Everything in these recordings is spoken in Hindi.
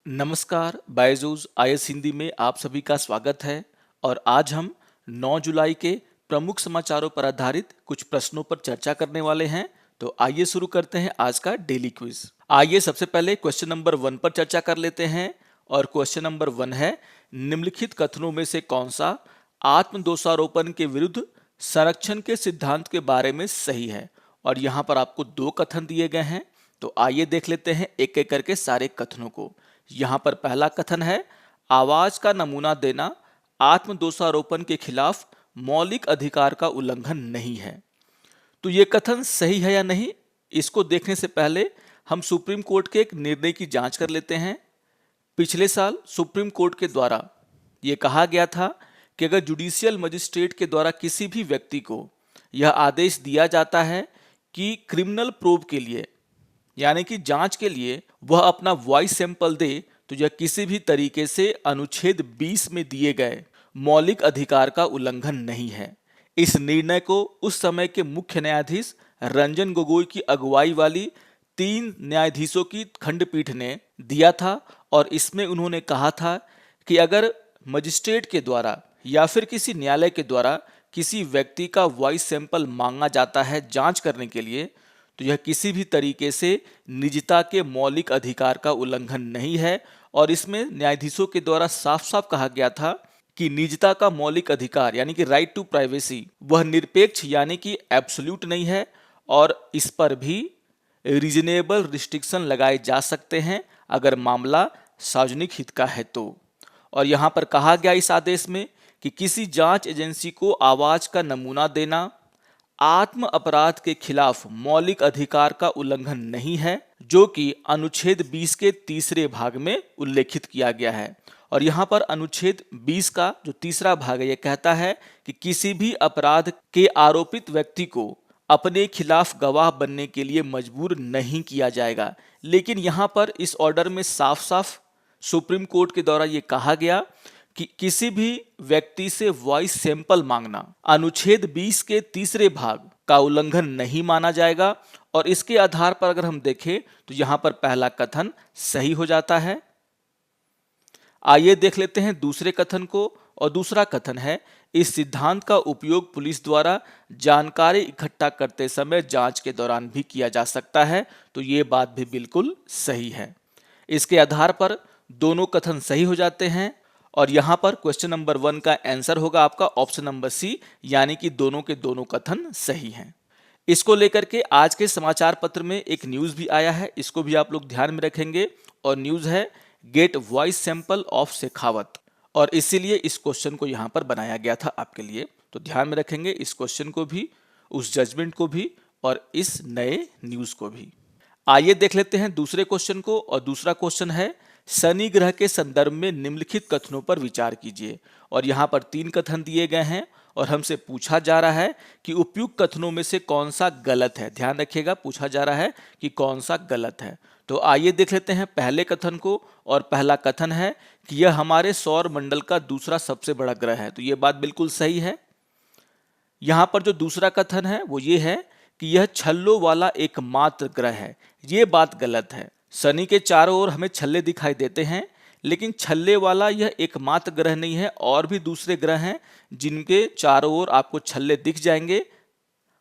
नमस्कार, बायजूस आईएएस हिंदी में आप सभी का स्वागत है। और आज हम 9 जुलाई के प्रमुख समाचारों पर आधारित कुछ प्रश्नों पर चर्चा करने वाले हैं। तो आइए शुरू करते हैं आज का डेली क्विज। आइए सबसे पहले क्वेश्चन नंबर 1 पर चर्चा कर लेते हैं। और क्वेश्चन नंबर 1 है, निम्नलिखित कथनों में से कौन सा आत्म दोषारोपण के विरुद्ध संरक्षण के सिद्धांत के बारे में सही है। और यहाँ पर आपको 2 कथन दिए गए हैं। तो आइए देख लेते हैं एक एक करके सारे कथनों को। यहाँ पर पहला कथन है, आवाज का नमूना देना आत्म दोषारोपण के खिलाफ मौलिक अधिकार का उल्लंघन नहीं है। तो ये कथन सही है या नहीं, इसको देखने से पहले हम सुप्रीम कोर्ट के एक निर्णय की जांच कर लेते हैं। पिछले साल सुप्रीम कोर्ट के द्वारा ये कहा गया था कि अगर जुडिशियल मजिस्ट्रेट के द्वारा किसी भी व्यक्ति को यह आदेश दिया जाता है कि क्रिमिनल प्रोब के लिए यानी कि जांच के लिए वह अपना वॉइस सैंपल दे, तो यह किसी भी तरीके से अनुच्छेद 20 में दिए गए मौलिक अधिकार का उल्लंघन नहीं है। इस निर्णय को उस समय के मुख्य न्यायाधीश रंजन गोगोई की अगुवाई वाली 3 न्यायाधीशों की खंडपीठ ने दिया था। और इसमें उन्होंने कहा था कि अगर मजिस्ट्रेट के द्वारा या फिर किसी न्यायालय के द्वारा किसी व्यक्ति का वॉइस सैंपल मांगा जाता है जांच करने के लिए, तो यह किसी भी तरीके से निजता के मौलिक अधिकार का उल्लंघन नहीं है। और इसमें न्यायाधीशों के द्वारा साफ साफ कहा गया था कि निजता का मौलिक अधिकार यानी कि राइट टू प्राइवेसी वह निरपेक्ष यानी कि एब्सोल्यूट नहीं है, और इस पर भी रीजनेबल रिस्ट्रिक्शन लगाए जा सकते हैं अगर मामला सार्वजनिक हित का है तो। और यहाँ पर कहा गया इस आदेश में कि किसी जांच एजेंसी को आवाज का नमूना देना आत्म अपराध के खिलाफ मौलिक अधिकार का उल्लंघन नहीं है, जो कि अनुच्छेद 20 के तीसरे भाग में उल्लेखित किया गया है। और यहाँ पर अनुच्छेद 20 का जो तीसरा भाग है यह कहता है कि किसी भी अपराध के आरोपित व्यक्ति को अपने खिलाफ गवाह बनने के लिए मजबूर नहीं किया जाएगा। लेकिन यहाँ पर इस ऑर्डर में साफ साफ सुप्रीम कोर्ट के द्वारा ये कहा गया कि किसी भी व्यक्ति से वॉइस सैंपल मांगना अनुच्छेद 20 के तीसरे भाग का उल्लंघन नहीं माना जाएगा। और इसके आधार पर अगर हम देखें तो यहां पर पहला कथन सही हो जाता है। आइए देख लेते हैं दूसरे कथन को। और दूसरा कथन है, इस सिद्धांत का उपयोग पुलिस द्वारा जानकारी इकट्ठा करते समय जांच के दौरान भी किया जा सकता है। तो ये बात भी बिल्कुल सही है। इसके आधार पर दोनों कथन सही हो जाते हैं। और यहां पर क्वेश्चन नंबर 1 का आंसर होगा आपका ऑप्शन नंबर सी, यानी कि दोनों के दोनों कथन सही हैं। इसको लेकर के आज के समाचार पत्र में एक न्यूज भी आया है, इसको भी आप लोग ध्यान में रखेंगे। और न्यूज है, get voice sample of Shekhawat. और इसीलिए इस क्वेश्चन को यहां पर बनाया गया था आपके लिए। तो ध्यान में रखेंगे इस क्वेश्चन को भी, उस जजमेंट को भी और इस नए न्यूज को भी। आइए देख लेते हैं दूसरे क्वेश्चन को। और दूसरा क्वेश्चन है, शनि ग्रह के संदर्भ में निम्नलिखित कथनों पर विचार कीजिए। और यहाँ पर 3 कथन दिए गए हैं और हमसे पूछा जा रहा है कि उपयुक्त कथनों में से कौन सा गलत है। ध्यान रखिएगा, पूछा जा रहा है कि कौन सा गलत है। तो आइए देख लेते हैं पहले कथन को। और पहला कथन है कि यह हमारे सौर मंडल का दूसरा सबसे बड़ा ग्रह है। तो यह बात बिल्कुल सही है। यहाँ पर जो दूसरा कथन है वो ये है कि यह छल्लों वाला एकमात्र ग्रह है। ये बात गलत है। शनि के चारों ओर हमें छल्ले दिखाई देते हैं, लेकिन छल्ले वाला यह एकमात्र ग्रह नहीं है। और भी दूसरे ग्रह हैं जिनके चारों ओर आपको छल्ले दिख जाएंगे।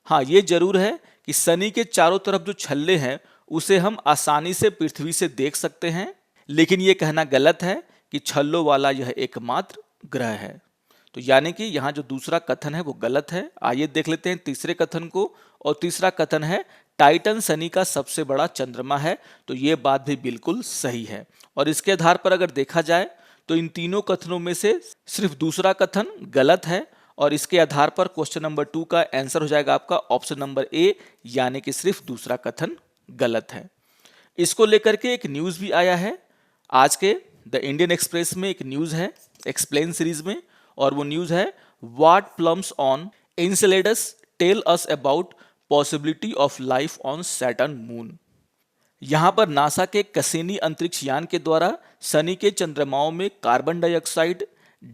हाँ, ये जरूर है कि शनि के चारों तरफ जो छल्ले हैं उसे हम आसानी से पृथ्वी से देख सकते हैं, लेकिन ये कहना गलत है कि छल्लों वाला यह एकमात्र ग्रह है। तो यानी कि यहाँ जो दूसरा कथन है वो गलत है। आइए देख लेते हैं तीसरे कथन को। और तीसरा कथन है, टाइटन शनि का सबसे बड़ा चंद्रमा है। तो ये बात भी बिल्कुल सही है। और इसके आधार पर अगर देखा जाए तो इन तीनों कथनों में से सिर्फ दूसरा कथन गलत है। और इसके आधार पर क्वेश्चन नंबर 2 का आंसर हो जाएगा आपका ऑप्शन नंबर ए, यानी कि सिर्फ दूसरा कथन गलत है। इसको लेकर के एक न्यूज भी आया है आज के द इंडियन एक्सप्रेस में। एक न्यूज है एक्सप्लेन सीरीज में, और वो न्यूज है, what plumes on Enceladus tell us about possibility of life on Saturn moon. यहां पर नासा के कैसिनी अंतरिक्ष यान के द्वारा शनि के चंद्रमाओं में कार्बन डाइऑक्साइड,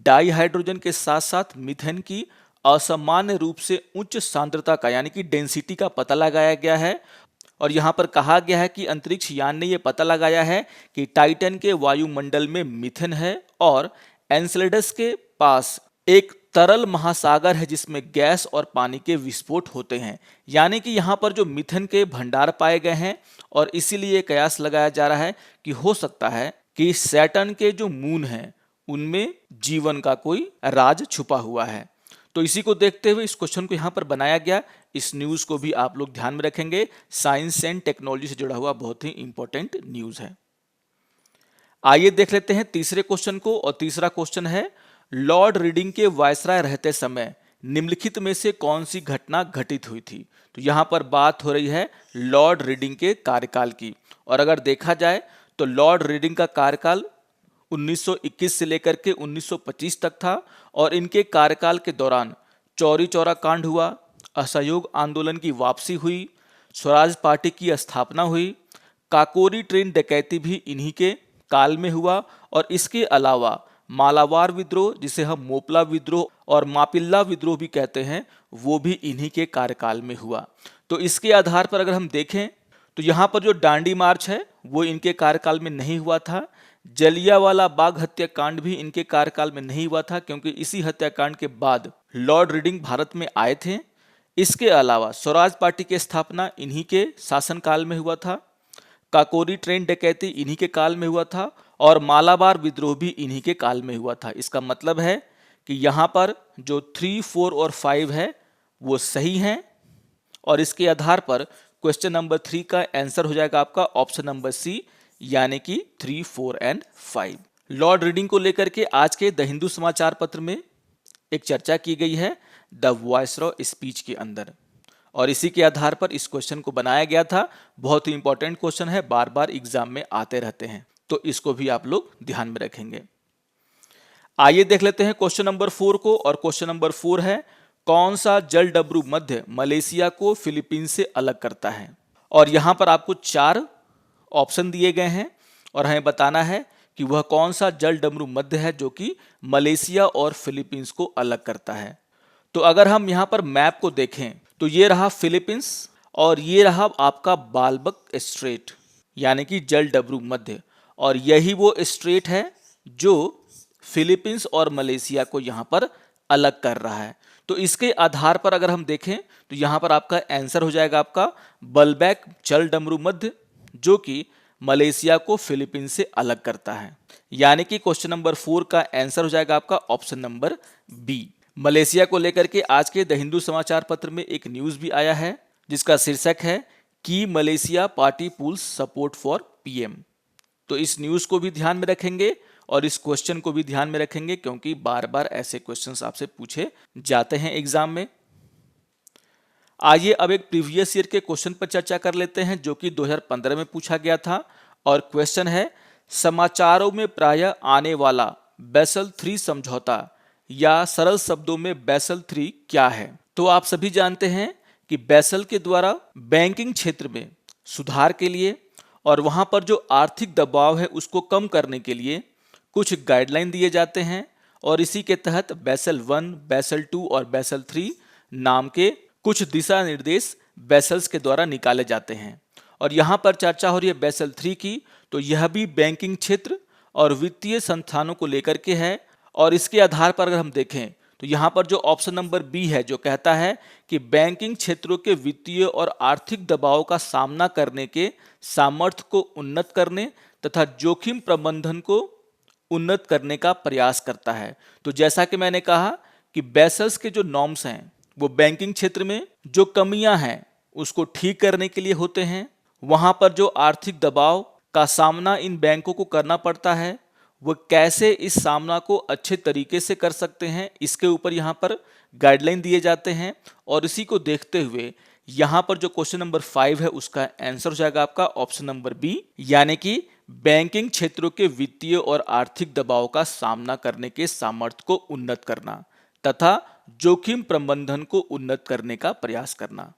डाइहाइड्रोजन के साथ साथ मीथेन की असामान्य रूप से उच्च सांद्रता का यानी कि डेंसिटी का पता लगाया गया है। और यहाँ पर कहा गया है कि अंतरिक्ष यान ने यह पता लगाया है कि टाइटन के वायुमंडल में मीथेन है और एन्सेलेडस के पास एक तरल महासागर है जिसमें गैस और पानी के विस्फोट होते हैं। यानी कि यहाँ पर जो मीथेन के भंडार पाए गए हैं और इसीलिए कयास लगाया जा रहा है कि हो सकता है कि सैटर्न के जो मून हैं उनमें जीवन का कोई राज छुपा हुआ है। तो इसी को देखते हुए इस क्वेश्चन को यहाँ पर बनाया गया। इस न्यूज़ को भी आप लोग ध्यान में रखेंगे, साइंस एंड टेक्नोलॉजी से जुड़ा हुआ बहुत ही इंपॉर्टेंट न्यूज़ है। आइए देख लेते हैं तीसरे क्वेश्चन को, और तीसरा क्वेश्चन है लॉर्ड रीडिंग के वायसराय रहते समय निम्नलिखित में से कौन सी घटना घटित हुई थी। तो यहाँ पर बात हो रही है लॉर्ड रीडिंग के कार्यकाल की, और अगर देखा जाए तो लॉर्ड रीडिंग का कार्यकाल 1921 से लेकर के 1925 तक था, और इनके कार्यकाल के दौरान चौरी चौरा कांड हुआ, असहयोग आंदोलन की वापसी हुई, स्वराज पार्टी की स्थापना हुई, काकोरी ट्रेन डकैती भी इन्हीं के काल में हुआ, और इसके अलावा मालाबार विद्रोह, जिसे हम मोपला विद्रोह और मापिल्ला विद्रोह भी कहते हैं, वो भी इन्हीं के कार्यकाल में हुआ। तो इसके आधार पर अगर हम देखें तो यहाँ पर जो डांडी मार्च है वो इनके कार्यकाल में नहीं हुआ था। जलियांवाला बाग हत्याकांड भी इनके कार्यकाल में नहीं हुआ था, क्योंकि इसी हत्याकांड के बाद लॉर्ड रीडिंग भारत में आए थे। इसके अलावा स्वराज पार्टी की स्थापना इन्हीं के शासनकाल में हुआ था, काकोरी ट्रेन डकैती इन्हीं के काल में हुआ था, और मालाबार विद्रोह भी इन्हीं के काल में हुआ था। इसका मतलब है कि यहाँ पर जो 3, 4 और 5 है वो सही हैं, और इसके आधार पर क्वेश्चन नंबर 3 का आंसर हो जाएगा आपका ऑप्शन नंबर सी, यानी कि 3, 4 एंड 5। लॉर्ड रीडिंग को लेकर के आज के द हिंदू समाचार पत्र में एक चर्चा की गई है द वायसरॉय स्पीच के अंदर, और इसी के आधार पर इस क्वेश्चन को बनाया गया था। बहुत ही इंपॉर्टेंट क्वेश्चन है, बार बार एग्जाम में आते रहते हैं, तो इसको भी आप लोग ध्यान में रखेंगे। आइए देख लेते हैं क्वेश्चन नंबर 4 को, और क्वेश्चन नंबर 4 है कौन सा जल डमरू मध्य मलेशिया को फिलीपींस से अलग करता है। और यहां पर आपको 4 ऑप्शन दिए गए हैं और हमें बताना है कि वह कौन सा जल डमरू मध्य है जो कि मलेशिया और फिलीपींस को अलग करता है। तो अगर हम यहाँ पर मैप को देखें तो ये रहा फिलीपींस और ये रहा आपका बालबक स्ट्रेट, यानी कि जल डमरू मध्य, और यही वो स्ट्रेट है जो फिलीपींस और मलेशिया को यहाँ पर अलग कर रहा है। तो इसके आधार पर अगर हम देखें तो यहाँ पर आपका आंसर हो जाएगा आपका बलबैक जल डमरू मध्य, जो कि मलेशिया को फिलीपींस से अलग करता है। यानी कि क्वेश्चन नंबर 4 का आंसर हो जाएगा आपका ऑप्शन नंबर बी। मलेशिया को लेकर के आज के द हिंदू समाचार पत्र में एक न्यूज भी आया है जिसका शीर्षक है कि Malaysia party pulls support for PM. तो इस न्यूज को भी ध्यान में रखेंगे और इस क्वेश्चन को भी ध्यान में रखेंगे, क्योंकि बार बार ऐसे क्वेश्चंस आपसे पूछे जाते हैं एग्जाम में। आइए अब एक प्रीवियस ईयर के क्वेश्चन पर चर्चा कर लेते हैं जो कि 2015 में पूछा गया था, और क्वेश्चन है समाचारों में प्रायः आने वाला बेसल 3 समझौता, या सरल शब्दों में बेसल 3 क्या है। तो आप सभी जानते हैं कि बेसल के द्वारा बैंकिंग क्षेत्र में सुधार के लिए और वहां पर जो आर्थिक दबाव है उसको कम करने के लिए कुछ गाइडलाइन दिए जाते हैं, और इसी के तहत बेसल 1, बेसल 2 और बेसल 3 नाम के कुछ दिशा निर्देश बेसल्स के द्वारा निकाले जाते हैं। और यहाँ पर चर्चा हो रही है बेसल 3 की, तो यह भी बैंकिंग क्षेत्र और वित्तीय संस्थानों को लेकर के है। और इसके आधार पर अगर हम देखें तो यहाँ पर जो ऑप्शन नंबर बी है जो कहता है कि बैंकिंग क्षेत्रों के वित्तीय और आर्थिक दबाव का सामना करने के सामर्थ्य को उन्नत करने तथा जोखिम प्रबंधन को उन्नत करने का प्रयास करता है। तो जैसा कि मैंने कहा कि बेसल्स के जो नॉर्म्स हैं वो बैंकिंग क्षेत्र में जो कमियां हैं उसको ठीक करने के लिए होते हैं। वहां पर जो आर्थिक दबाव का सामना इन बैंकों को करना पड़ता है वो कैसे इस सामना को अच्छे तरीके से कर सकते हैं, इसके ऊपर यहाँ पर गाइडलाइन दिए जाते हैं। और इसी को देखते हुए यहाँ पर जो क्वेश्चन नंबर 5 है उसका आंसर हो जाएगा आपका ऑप्शन नंबर बी, यानी कि बैंकिंग क्षेत्रों के वित्तीय और आर्थिक दबाव का सामना करने के सामर्थ्य को उन्नत करना तथा जोखिम प्रबंधन को उन्नत करने का प्रयास करना।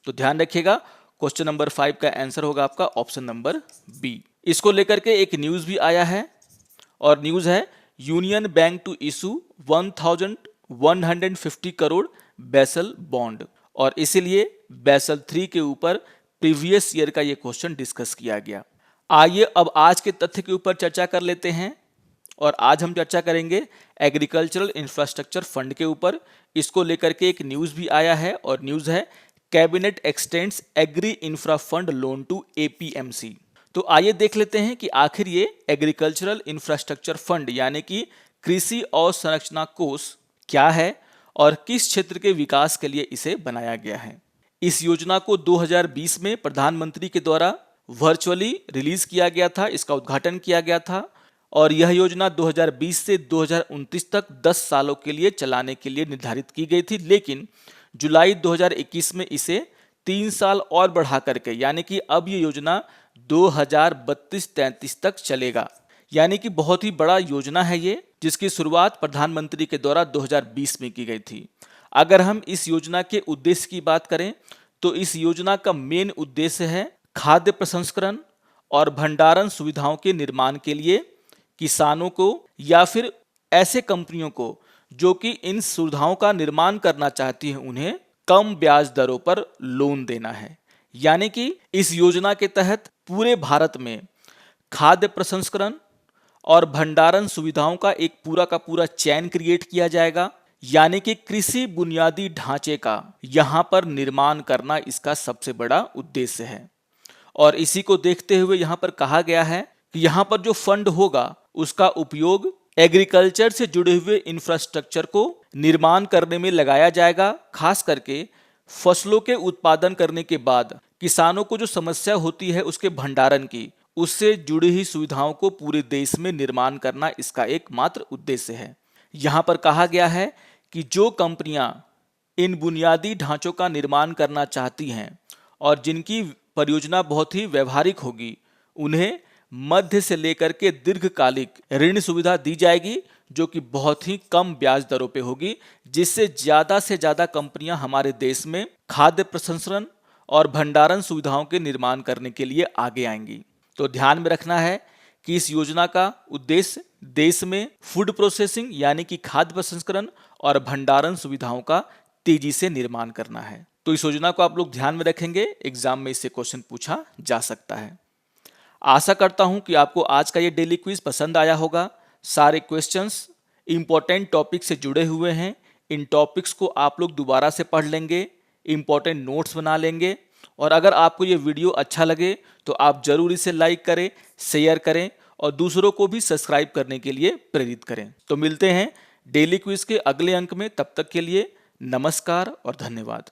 तो ध्यान रखिएगा क्वेश्चन नंबर 5 का आंसर होगा आपका ऑप्शन नंबर बी। इसको लेकर के एक न्यूज भी आया है, और न्यूज है Union Bank to issue 1150 crore Basel bond, और इसीलिए बेसल 3 के ऊपर प्रीवियस ईयर का ये क्वेश्चन डिस्कस किया गया। आइए अब आज के तथ्य के ऊपर चर्चा कर लेते हैं और आज हम चर्चा करेंगे एग्रीकल्चरल इंफ्रास्ट्रक्चर फंड के ऊपर। इसको लेकर के एक न्यूज़ भी आया है और न्यूज़ है cabinet extends agri infra fund loan to APMC. तो आइए देख लेते हैं कि आखिर ये एग्रीकल्चरल इंफ्रास्ट्रक्चर फंड यानी कि कृषि अवसंरचना कोष क्या है और किस क्षेत्र के विकास के लिए इसे बनाया गया है। इस योजना को 2020 में प्रधानमंत्री के द्वारा वर्चुअली रिलीज किया गया था, इसका उद्घाटन किया गया था और यह योजना 2020 से 2029 तक 10 सालों के लिए चलाने के लिए निर्धारित की गई थी, लेकिन जुलाई 2021 में इसे 3 साल और बढ़ा करके यानी कि अब ये योजना 2032-33 तक चलेगा। यानी कि बहुत ही बड़ा योजना है ये, जिसकी शुरुआत प्रधानमंत्री के द्वारा 2020 में की गई थी। अगर हम इस योजना के उद्देश्य की बात करें तो इस योजना का मेन उद्देश्य है खाद्य प्रसंस्करण और भंडारण सुविधाओं के निर्माण के लिए किसानों को या फिर ऐसे कंपनियों को जो कि इन सुविधाओं का निर्माण करना चाहती हैं उन्हें कम ब्याज दरों पर लोन देना है। यानी कि इस योजना के तहत पूरे भारत में खाद्य प्रसंस्करण और भंडारण सुविधाओं का एक पूरा का पूरा चैन क्रिएट किया जाएगा। यानी कि कृषि बुनियादी ढांचे का यहाँ पर निर्माण करना इसका सबसे बड़ा उद्देश्य है और इसी को देखते हुए यहाँ पर कहा गया है कि यहाँ पर जो फंड होगा उसका उपयोग एग्रीकल्चर से जुड़े हुए इंफ्रास्ट्रक्चर को निर्माण करने में लगाया जाएगा। खास करके फसलों के उत्पादन करने के बाद किसानों को जो समस्या होती है उसके भंडारण की, उससे जुड़ी हुई सुविधाओं को पूरे देश में निर्माण करना इसका एकमात्र उद्देश्य है। यहाँ पर कहा गया है कि जो कंपनियां इन बुनियादी ढांचों का निर्माण करना चाहती हैं और जिनकी परियोजना बहुत ही व्यवहारिक होगी, उन्हें मध्य से लेकर के दीर्घकालिक ऋण सुविधा दी जाएगी जो कि बहुत ही कम ब्याज दरों पे होगी, जिससे ज़्यादा से ज़्यादा कंपनियां हमारे देश में खाद्य प्रसंस्करण और भंडारण सुविधाओं के निर्माण करने के लिए आगे आएंगी। तो ध्यान में रखना है कि इस योजना का उद्देश्य देश में फूड प्रोसेसिंग यानी कि खाद्य प्रसंस्करण और भंडारण सुविधाओं का तेजी से निर्माण करना है। तो इस योजना को आप लोग ध्यान में रखेंगे, एग्जाम में इससे क्वेश्चन पूछा जा सकता है। आशा करता हूं कि आपको आज का ये डेली क्विज पसंद आया होगा। सारे क्वेश्चंस इंपॉर्टेंट टॉपिक से जुड़े हुए हैं। इन टॉपिक्स को आप लोग दोबारा से पढ़ लेंगे, इंपॉर्टेंट नोट्स बना लेंगे और अगर आपको ये वीडियो अच्छा लगे तो आप जरूर इसे लाइक करें, शेयर करें और दूसरों को भी सब्सक्राइब करने के लिए प्रेरित करें। तो मिलते हैं डेली क्विज के अगले अंक में, तब तक के लिए नमस्कार और धन्यवाद।